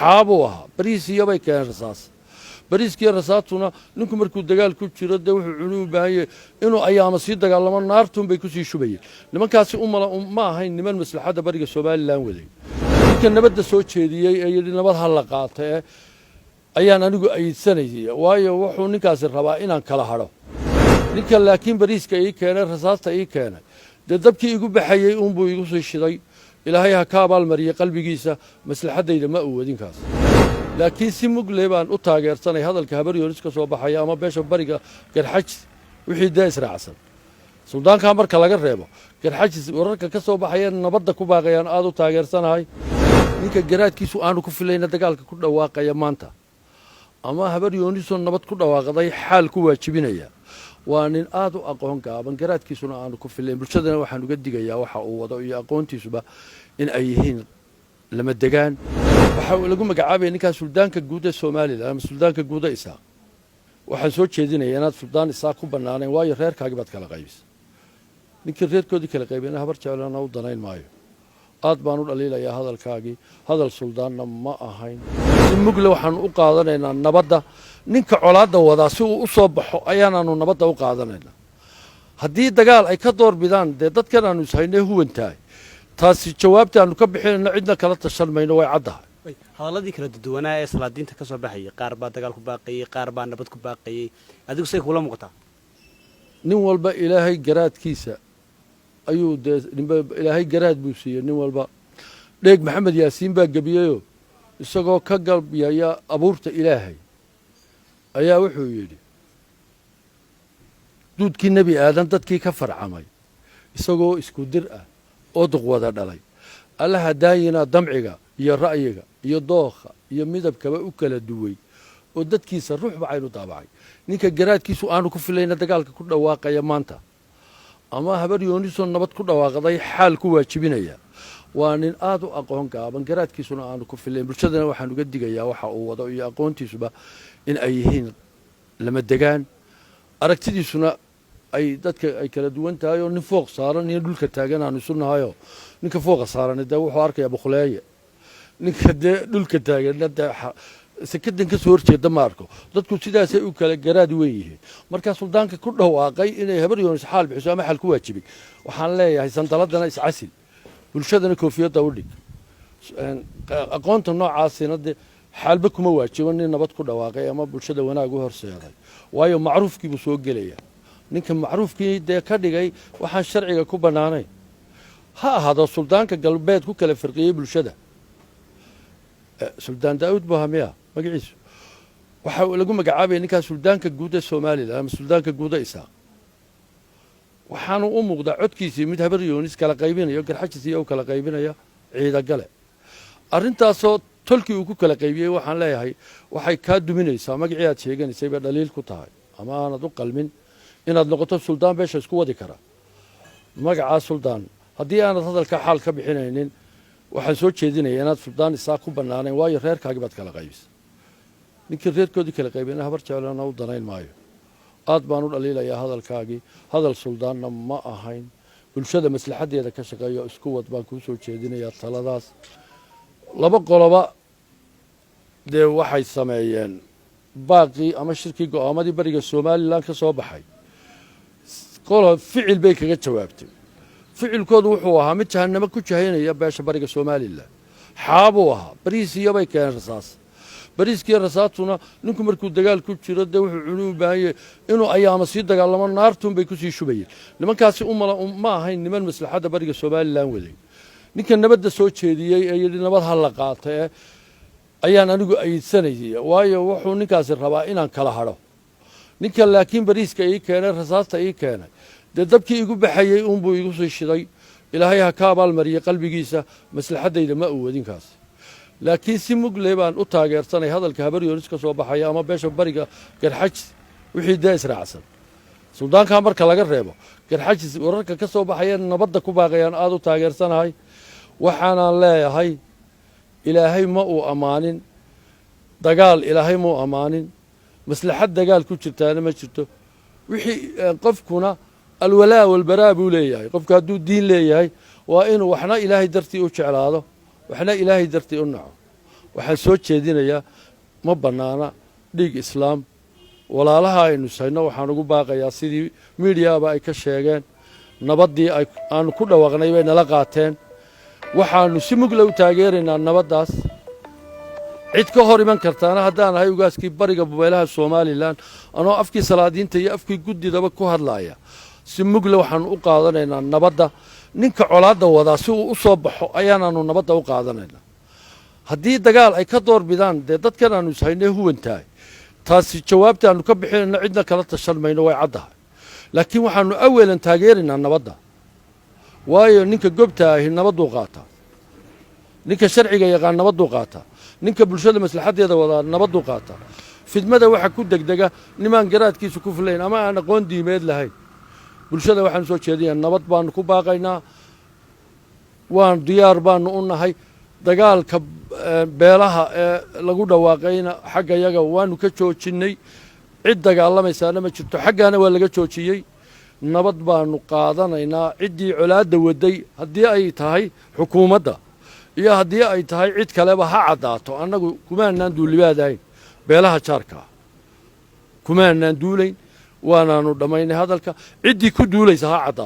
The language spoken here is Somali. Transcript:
xaabuha bariisiyo bay keeneen rasaas bariiskii rasaasuna ninku markuu dagaal ku jiro de wuxuu cunuu baahay inuu ayaama sii dagaalamo naartun bay ku sii shubayeen nimankaasi ma ahayn niman maslaxada bariga Soomaaliland waday ninka nabadda soo jeediyay ee yiri nabad hal la qaatay ayaan anigu ayidsanayay waayo wuxuu ninkaasi rabaa inaan kala haro ninka laakiin bariiska ay keenay rasaasta ay keenay dabkii igu baxayay buu igu soo shiday ilaahay ha ka abaal mariyay qalbigiisa maslaxadayda ma uu wadinkaas laakiin si mugle baan u taageersanay hadalka habar yoonis ka soo baxay ama beesha bariga garxajis wixii dees raacsan suldaanka marka laga reebo garxajis wararka ka soo baxay nabadda ku baaqayaan aad u taageersanahay ninka garaadkiisu aanu ku filayna dagaalka ku dhawaaqaya maanta ama habar yoonis oo nabad ku dhawaaqday xaal ku waajibinaya waa nin aad u aqoon gaaban garaadkiisuna aanu ku filayn bulshadana waxaan uga digayaa waxa uu wado iyo aqoontiisuba in ay yihiin lama degaan waxa uu lagu magacaabay ninka suldaanka guud ee Soomaaliland ama suldaanka guud ee Isaaq waxaan soo jeedinayaa inaad suldaan Isaaq ku banaaneen waayo reerkaaga baad kala qaybisay ninka reerkoodii kala qaybina habar jeclana u danayn maayo aad baan u dhaliilayaa hadalkaagii hadal suldaanna ma ahayn si mugle waxaan u qaadanaynaa nabadda ninka colaadda wada si uu u soo baxo ayaanaanu nabadda u qaadanaynaa haddii dagaal ay ka door bidaan dee dadkan aanu ishaynay huwantahay taasi jawaabta aanu ka bixinayno cidna kala tashan mayno way caddahay hadalladii kala duwanaa ee salaadiinta ka soo baxayay qaar baa dagaal ku baaqayay qaar baa nabad ku baaqayay adigu say kula muuqataa nin walba ilaahay garaadkiisa ayuu ilaahay garaad buu siiyey nin walba dheeg maxamed yaasiin baa gabiyeyo isagoo ka galbiyaya abuurta ilaahay ayaa wuxuu yidhi duudkii nebi aadan dadkii ka farcamay isagoo isku dir ah oo duqwada dhalay allaha daayina damciga iyo ra'yiga iyo dookha iyo midabkaba u kala duway oo dadkiisa ruuxba aynu daabacay ninka garaadkiisu aanu ku filayna dagaalka ku dhawaaqaya maanta ama habar yoonis oo nabad ku dhawaaqday xaal ku waajibinaya waa nin aad u aqoon gaaban garaadkiisuna aanu ku filayn bulshadana waxaan uga digayaa waxa uu wado iyo aqoontiisuba in ay yihiin lama degaan aragtidiisuna ay dadka ay kala duwan tahay oo nin fooq saaran iyo dhulka taagan aanu isu nahayo ninka fooqa saaran dee wuxuu arkayaa bukhleeye ninka dee dhulka taagan sakadan ka soo horjeeda ma arko dadku sidaasay u kala garaad weyn yihiin markaa suldaanka ku dhawaaqay inay habar yoonis xaal bixiso ama xal ku waajibay waxaan leeyahay sandaladana iscasil bulshadana koofiyadda u dhig aqoonta noocaasina dee xaalba kuma waajibo nin nabad ku dhawaaqay ama bulshada wanaag u horseeday waayo macruufkii buu soo gelaya ninka macruufkii dee ka dhigay waxaan sharciga ku bannaanayn ha ahaado suldaanka galbeed ku kala firqiyey bulshada suldaan daawud bahamiya magaciisu waxa uu lagu magacaabay ninka suldaanka guud ee Soomaaliland ama suldaanka guud ee Isaaq waxaanu u muuqdaa codkiisii mid habar yoonis kala qaybinayo garxajis iyo kala qaybinaya ciida gale arintaasoo tolkii uu ku kala qaybiyay waxaan leeyahay waxay ka duminaysaa magacii aad sheeganaysay ba dhaliil ku tahay ama aanad u qalmin inaad noqoto suldaan beesha isku wadi kara magaca suldaan haddii aanad hadalka xaal ka bixinaynin waxaan soo jeedinayaa inaad suldaan Isaaq ku banaaneen waayo reerkaaga baad kala qaybisay ninka reerkoodii kala qaybina habar jeclana u danayn maayo aad baan u dhaliilayaa hadalkaagii hadal suldaanna ma ahayn bulshada maslaxadeeda ka shaqeeyo isku wad baan kuu soo jeedinayaa taladaas laba qoloba dee waxay sameeyeen baaqii ama shirkii go'aamadii bariga Soomaaliland ka soo baxay qolo ficil bay kaga jawaabtay ficilkoodu wuxuu ahaa mid jahannamo ku jahaynaya beesha bariga Soomaaliland xaabuha bariisiyo bay keeneen rasaas bariiskii rasaasuna ninku markuu dagaal ku jiro de wuxuu cunuu baahay inuu ayaama sii dagaalamo naartun bay ku sii shubayeen nimankaasi ma ahayn niman maslaxada bariga Soomaaliland waday ninka nabadda soo jeediyay ee yiri nabad hal la qaatay ayaan anigu ayidsanayay waayo wuxuu ninkaasi rabaa inaan kala haro ninka laakiin bariiska ay keenay rasaasta ay keenay dabkii igu baxayay buu igu soo shiday ilaahay ha ka abaal mariyay qalbigiisa maslaxadayda ma uu wadinkaas laakiin si mugle baan u taageersanay hadalka habar yoonis ka soo baxay ama beesha bariga garxajis wixii dees raacsan suldaanka marka laga reebo garxajis wararka ka soo baxay nabadda ku baaqayaan aad u taageersanahay waxaan leeyahay ilaahay ma uu amaanin dagaal ilaahay ma uu amaanin maslaxad dagaal ku jirtaana ma jirto wixii qofkuna alwalaa walbaraa buu leeyahay qofka hadduu diin leeyahay waa inuu waxna ilaahay dartii u jeclaado waxna ilaahay dartii u naco waxaan soo jeedinayaa ma bannaana dhiig islaam walaalaha aynu sayno waxaan ugu baaqayaa sidii miidiyaaba ay ka sheegeen nabaddii aanu ku dhawaaqnay bay nala qaateen waxaanu si mugla u taageeraynaa nabaddaas cid ka hor iman kartaana haddaan ahay ugaaskii bariga beelaha somalilan anoo afkii salaadiinta iyo afkii guddidaba ku hadlaaya si mugla waxaanu u qaadanaynaa nabadda ninka colaadda wadaa si uu u soo baxo ayaanaanu nabadda u qaadanaynaa haddii dagaal ay ka door bidaan dee dadkan aanu ishaynay huwantahay taasi jawaabta aanu ka bixinayno cidna kala tashan mayno way caddahay laakiin waxaanu awalan taageeraynaa nabadda waayo ninka gobta ahi nabadduu qaataa ninka sharciga yaqaan nabadduu qaataa ninka bulshada maslaxadeeda wadaa nabadduu qaataa fidmada waxa ku degdega nimaan garaadkiisu ku filayn ama aan aqoon diimeed lahayn bulshada waxaanu soo jeedinayaa nabad baanu ku baaqaynaa waan diyaar baanu u nahay dagaalka beelaha ee lagu dhawaaqayna xagga yaga waanu ka joojinnay cid dagaalamaysaana ma jirto xaggaana waa laga joojiyey nabad baanu qaadanaynaa ciddii colaadda waday haddii ay tahay xukuumadda iyo haddii ay tahay cid kaleba ha caddaato annagu kumaanaan duulibaadahayn beelaha jaarkaa kumaanaan duulayn waanaanu dhammaynay hadalka ciddii ku duulaysa ha caddaato